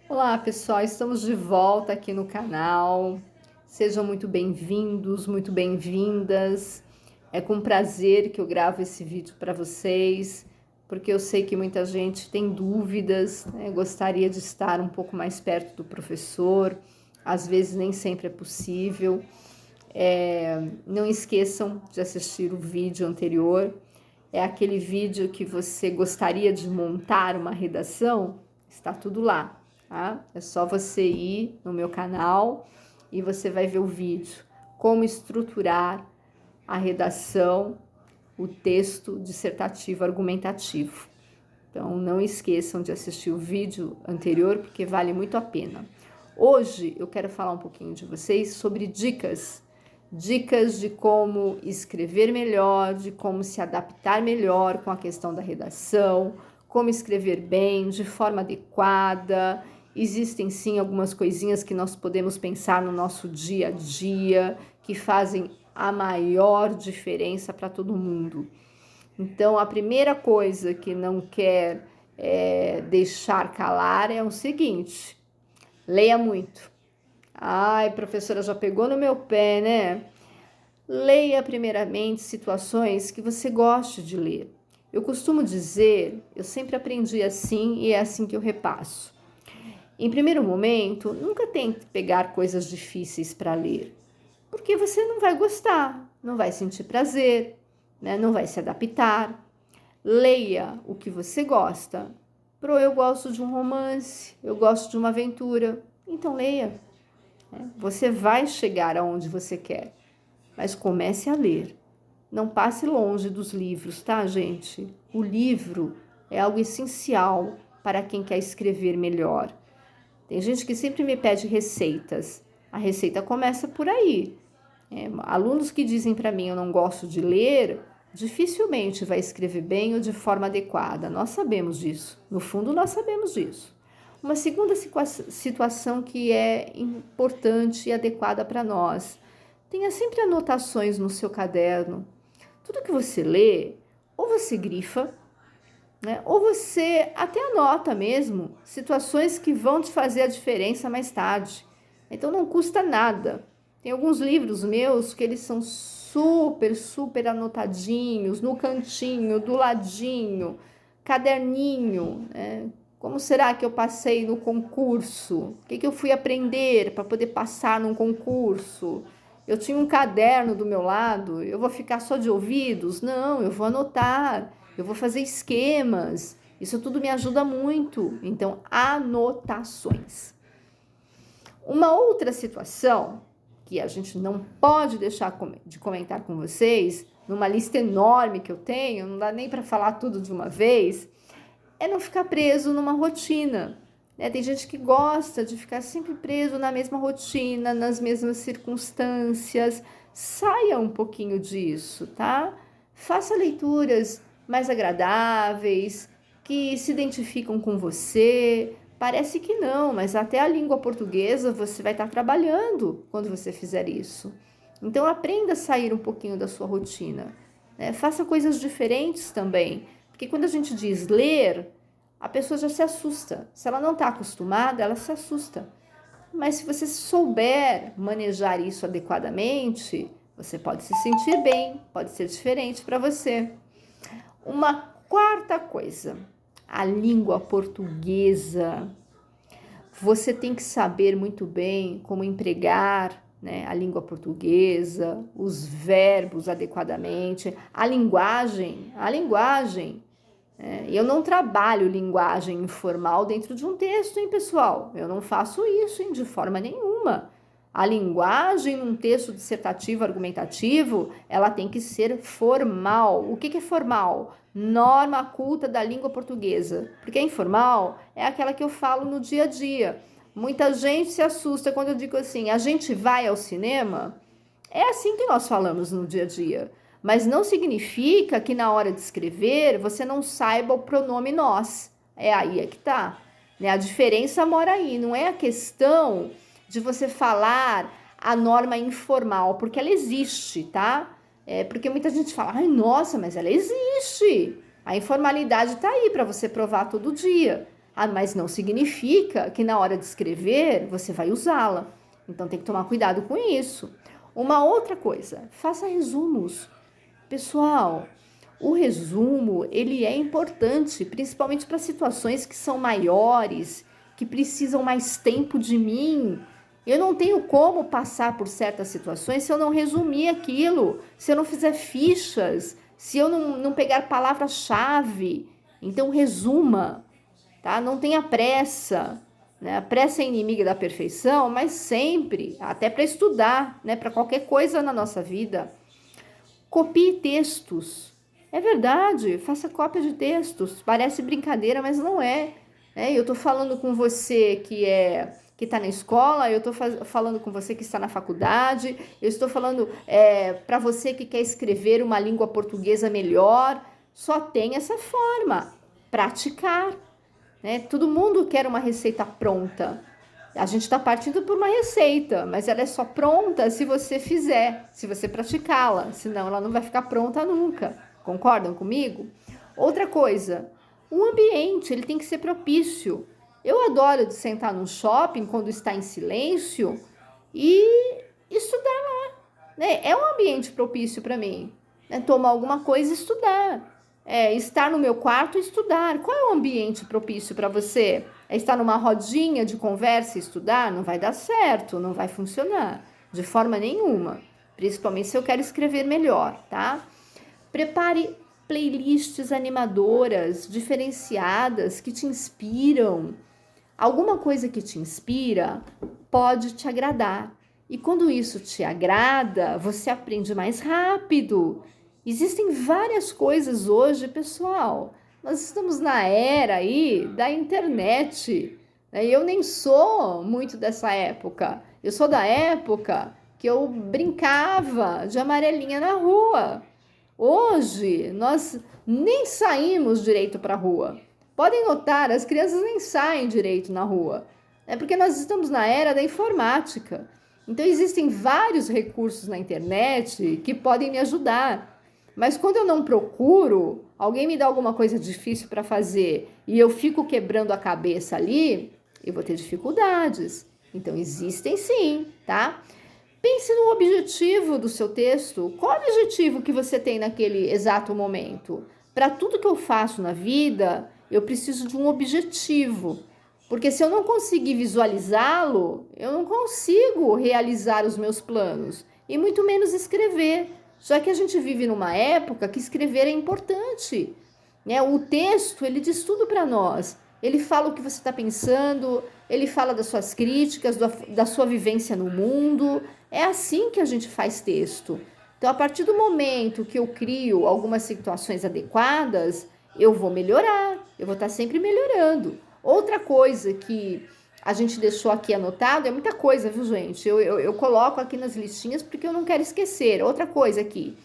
Olá, pessoal, estamos de volta aqui no canal. Sejam muito bem-vindos, muito bem-vindas. É com prazer que eu gravo esse vídeo para vocês, porque eu sei que muita gente tem dúvidas, né? Gostaria de estar um pouco mais perto do professor, às vezes nem sempre é possível. Não esqueçam de assistir o vídeo anterior. É aquele vídeo que você gostaria de montar uma redação? Está tudo lá, tá? É só você ir no meu canal e você vai ver o vídeo. Como estruturar a redação, o texto dissertativo argumentativo. Então, não esqueçam de assistir o vídeo anterior, porque vale muito a pena. Hoje eu quero falar um pouquinho de vocês sobre dicas de como escrever melhor, de como se adaptar melhor com a questão da redação, como escrever bem, de forma adequada. Existem sim algumas coisinhas que nós podemos pensar no nosso dia a dia, que fazem a maior diferença para todo mundo. Então, a primeira coisa que não quer deixar calar é o seguinte: leia muito. Ai, professora, já pegou no meu pé, né? Leia primeiramente situações que você goste de ler. Eu costumo dizer, eu sempre aprendi assim e é assim que eu repasso. Em primeiro momento, nunca tente pegar coisas difíceis para ler, porque você não vai gostar, não vai sentir prazer, né? Não vai se adaptar. Leia o que você gosta. Eu gosto de um romance, eu gosto de uma aventura. Então leia. Você vai chegar aonde você quer, mas comece a ler. Não passe longe dos livros, tá, gente? O livro é algo essencial para quem quer escrever melhor. Tem gente que sempre me pede receitas. A receita começa por aí. Alunos que dizem para mim eu não gosto de ler, dificilmente vai escrever bem ou de forma adequada. Nós sabemos disso. No fundo, nós sabemos disso. Uma segunda situação que é importante e adequada para nós. Tenha sempre anotações no seu caderno. Tudo que você lê, ou você grifa, né? Ou você até anota mesmo situações que vão te fazer a diferença mais tarde. Então não custa nada. Tem alguns livros meus que eles são super anotadinhos, no cantinho, do ladinho, caderninho, né? Como será que eu passei no concurso? O que eu fui aprender para poder passar num concurso? Eu tinha um caderno do meu lado, eu vou ficar só de ouvidos? Não, eu vou anotar, eu vou fazer esquemas. Isso tudo me ajuda muito. Então, anotações. Uma outra situação que a gente não pode deixar de comentar com vocês, numa lista enorme que eu tenho, não dá nem para falar tudo de uma vez, é não ficar preso numa rotina. Tem gente que gosta de ficar sempre preso na mesma rotina, nas mesmas circunstâncias. Saia um pouquinho disso, tá? Faça leituras mais agradáveis, que se identificam com você. Parece que não, mas até a língua portuguesa você vai estar trabalhando quando você fizer isso. Então aprenda a sair um pouquinho da sua rotina, né? Faça coisas diferentes também, porque quando a gente diz ler, a pessoa já se assusta. Se ela não está acostumada, ela se assusta. Mas se você souber manejar isso adequadamente, você pode se sentir bem, pode ser diferente para você. Uma quarta coisa, a língua portuguesa. Você tem que saber muito bem como empregar, né, a língua portuguesa, os verbos adequadamente, a linguagem. Eu não trabalho linguagem informal dentro de um texto, hein, pessoal? Eu não faço isso, hein, de forma nenhuma. A linguagem num texto dissertativo, argumentativo, ela tem que ser formal. O que é formal? Norma culta da língua portuguesa. Porque informal é aquela que eu falo no dia a dia. Muita gente se assusta quando eu digo assim, a gente vai ao cinema? É assim que nós falamos no dia a dia. Mas não significa que na hora de escrever você não saiba o pronome nós. É aí é que tá. Né? A diferença mora aí. Não é a questão de você falar a norma informal, porque ela existe, tá? Porque muita gente fala, ai, nossa, mas ela existe. A informalidade tá aí para você provar todo dia. Ah, mas não significa que na hora de escrever você vai usá-la. Então tem que tomar cuidado com isso. Uma outra coisa, faça resumos. Pessoal, o resumo, ele é importante, principalmente para situações que são maiores, que precisam mais tempo de mim. Eu não tenho como passar por certas situações se eu não resumir aquilo, se eu não fizer fichas, se eu não pegar palavra-chave. Então, resuma, tá? Não tenha pressa, né? A pressa é inimiga da perfeição, mas sempre, até para estudar, né? Para qualquer coisa na nossa vida. Copie textos. É verdade, faça cópia de textos. Parece brincadeira, mas não é. Eu estou falando com você que está na escola, eu estou falando com você que está na faculdade, eu estou falando para você que quer escrever uma língua portuguesa melhor. Só tem essa forma, praticar. Todo mundo quer uma receita pronta. A gente está partindo por uma receita, mas ela é só pronta se você fizer, se você praticá-la, senão ela não vai ficar pronta nunca. Concordam comigo? Outra coisa, o ambiente ele tem que ser propício. Eu adoro de sentar num shopping quando está em silêncio e estudar lá. É um ambiente propício para mim. Tomar alguma coisa e estudar. Estar no meu quarto e estudar. Qual é o ambiente propício para você? Estar numa rodinha de conversa e estudar? Não vai dar certo, não vai funcionar de forma nenhuma. Principalmente se eu quero escrever melhor, tá? Prepare playlists animadoras, diferenciadas, que te inspiram. Alguma coisa que te inspira pode te agradar. E quando isso te agrada, você aprende mais rápido. Existem várias coisas hoje, pessoal. Nós estamos na era aí da internet. Eu nem sou muito dessa época. Eu sou da época que eu brincava de amarelinha na rua. Hoje, nós nem saímos direito para a rua. Podem notar, as crianças nem saem direito na rua. É porque nós estamos na era da informática. Então, existem vários recursos na internet que podem me ajudar. Mas quando eu não procuro, alguém me dá alguma coisa difícil para fazer e eu fico quebrando a cabeça ali, eu vou ter dificuldades. Então, existem sim, tá? Pense no objetivo do seu texto. Qual o objetivo que você tem naquele exato momento? Para tudo que eu faço na vida, eu preciso de um objetivo. Porque se eu não conseguir visualizá-lo, eu não consigo realizar os meus planos. E muito menos escrever. Já que a gente vive numa época que escrever é importante. O texto, ele diz tudo para nós. Ele fala o que você está pensando, ele fala das suas críticas, da sua vivência no mundo. É assim que a gente faz texto. Então, a partir do momento que eu crio algumas situações adequadas, eu vou melhorar, eu vou estar sempre melhorando. Outra coisa que a gente deixou aqui anotado, é muita coisa, viu, gente? Eu coloco aqui nas listinhas porque eu não quero esquecer. Outra coisa aqui,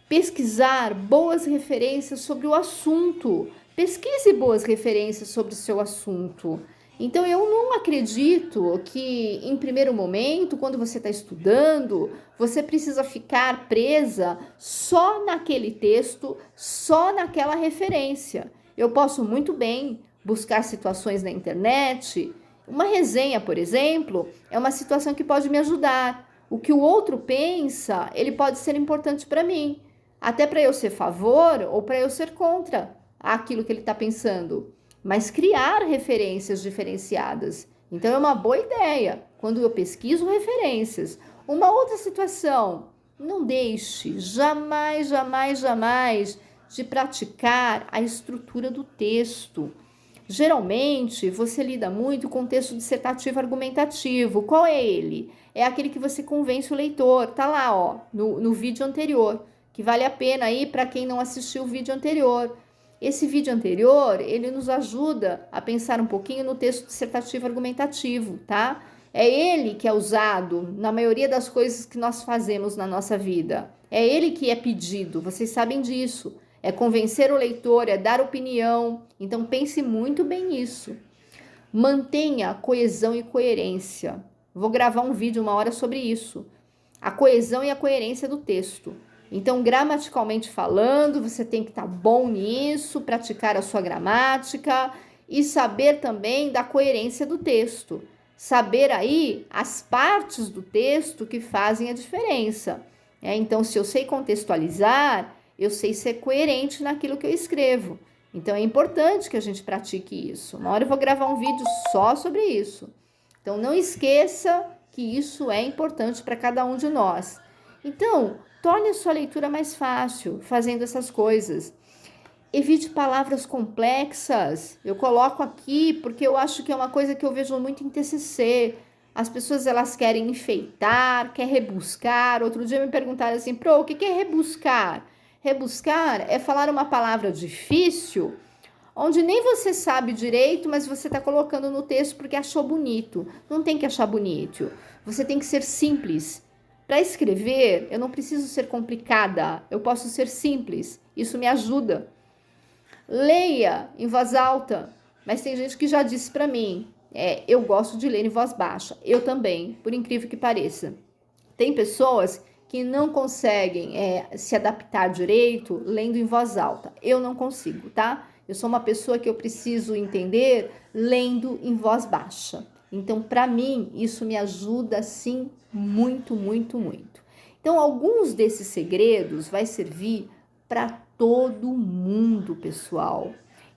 pesquisar boas referências sobre o assunto. Pesquise boas referências sobre o seu assunto. Então, eu não acredito que, em primeiro momento, quando você está estudando, você precisa ficar presa só naquele texto, só naquela referência. Eu posso muito bem buscar situações na internet. Uma resenha, por exemplo, é uma situação que pode me ajudar. O que o outro pensa, ele pode ser importante para mim. Até para eu ser a favor ou para eu ser contra aquilo que ele está pensando. Mas criar referências diferenciadas. Então, é uma boa ideia quando eu pesquiso referências. Uma outra situação, não deixe jamais, jamais, jamais de praticar a estrutura do texto. Geralmente, você lida muito com texto dissertativo argumentativo. Qual é ele? É aquele que você convence o leitor. Tá lá, ó, no vídeo anterior, que vale a pena aí para quem não assistiu o vídeo anterior. Esse vídeo anterior, ele nos ajuda a pensar um pouquinho no texto dissertativo argumentativo, tá? É ele que é usado na maioria das coisas que nós fazemos na nossa vida. É ele que é pedido, vocês sabem disso. É convencer o leitor, é dar opinião. Então, pense muito bem nisso. Mantenha coesão e coerência. Vou gravar um vídeo uma hora sobre isso. A coesão e a coerência do texto. Então, gramaticalmente falando, você tem que estar bom nisso, praticar a sua gramática e saber também da coerência do texto. Saber aí as partes do texto que fazem a diferença. Então, se eu sei contextualizar, eu sei ser coerente naquilo que eu escrevo. Então, é importante que a gente pratique isso. Uma hora eu vou gravar um vídeo só sobre isso. Então, não esqueça que isso é importante para cada um de nós. Então, torne a sua leitura mais fácil fazendo essas coisas. Evite palavras complexas. Eu coloco aqui porque eu acho que é uma coisa que eu vejo muito em TCC. As pessoas, elas querem enfeitar, quer rebuscar. Outro dia me perguntaram assim, o que é rebuscar? Rebuscar é falar uma palavra difícil, onde nem você sabe direito, mas você está colocando no texto porque achou bonito. Não tem que achar bonito. Você tem que ser simples. Para escrever, eu não preciso ser complicada. Eu posso ser simples. Isso me ajuda. Leia em voz alta, mas tem gente que já disse para mim, eu gosto de ler em voz baixa. Eu também, por incrível que pareça. Tem pessoas que não conseguem se adaptar direito lendo em voz alta. Eu não consigo, tá? Eu sou uma pessoa que eu preciso entender lendo em voz baixa. Então, para mim, isso me ajuda, sim, muito, muito, muito. Então, alguns desses segredos vai servir para todo mundo, pessoal.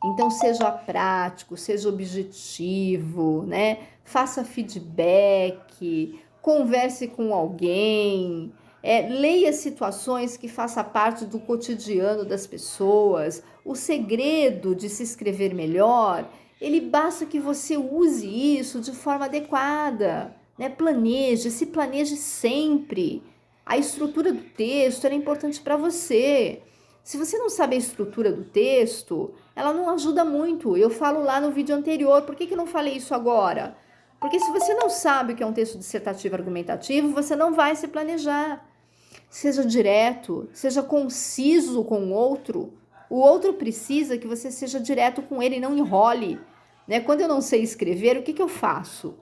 Então, seja prático, seja objetivo, né? Faça feedback, converse com alguém, leia situações que façam parte do cotidiano das pessoas. O segredo de se escrever melhor, ele basta que você use isso de forma adequada, né? Se planeje sempre. A estrutura do texto é importante para você. Se você não sabe a estrutura do texto, ela não ajuda muito. Eu falo lá no vídeo anterior, por que eu não falei isso agora? Porque se você não sabe o que é um texto dissertativo argumentativo, você não vai se planejar. Seja direto, seja conciso com o outro. O outro precisa que você seja direto com ele e não enrole. Né? Quando eu não sei escrever, o que eu faço?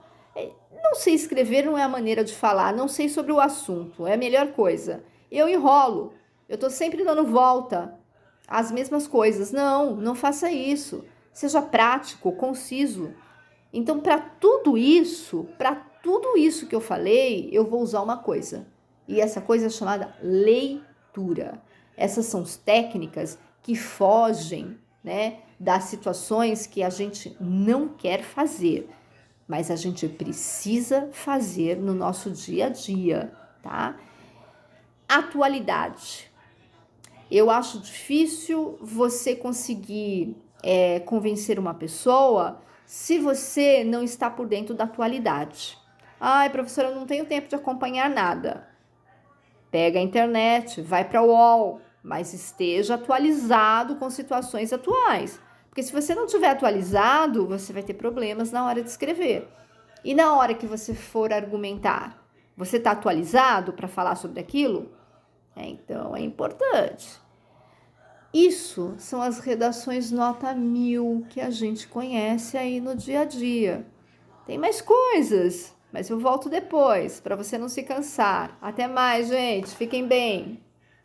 Não sei escrever não é a maneira de falar, não sei sobre o assunto, é a melhor coisa. Eu enrolo, eu estou sempre dando volta às mesmas coisas. Não faça isso. Seja prático, conciso. Então, para tudo isso que eu falei, eu vou usar uma coisa. E essa coisa é chamada leitura. Essas são as técnicas que fogem, né, das situações que a gente não quer fazer, mas a gente precisa fazer no nosso dia a dia, tá? Atualidade. Eu acho difícil você conseguir convencer uma pessoa se você não está por dentro da atualidade. Ai, professora, eu não tenho tempo de acompanhar nada. Pega a internet, vai para o UOL, mas esteja atualizado com situações atuais. Porque se você não estiver atualizado, você vai ter problemas na hora de escrever. E na hora que você for argumentar, você está atualizado para falar sobre aquilo? Então, é importante. Isso são as redações nota 1000 que a gente conhece aí no dia a dia. Tem mais coisas, mas eu volto depois, para você não se cansar. Até mais, gente. Fiquem bem.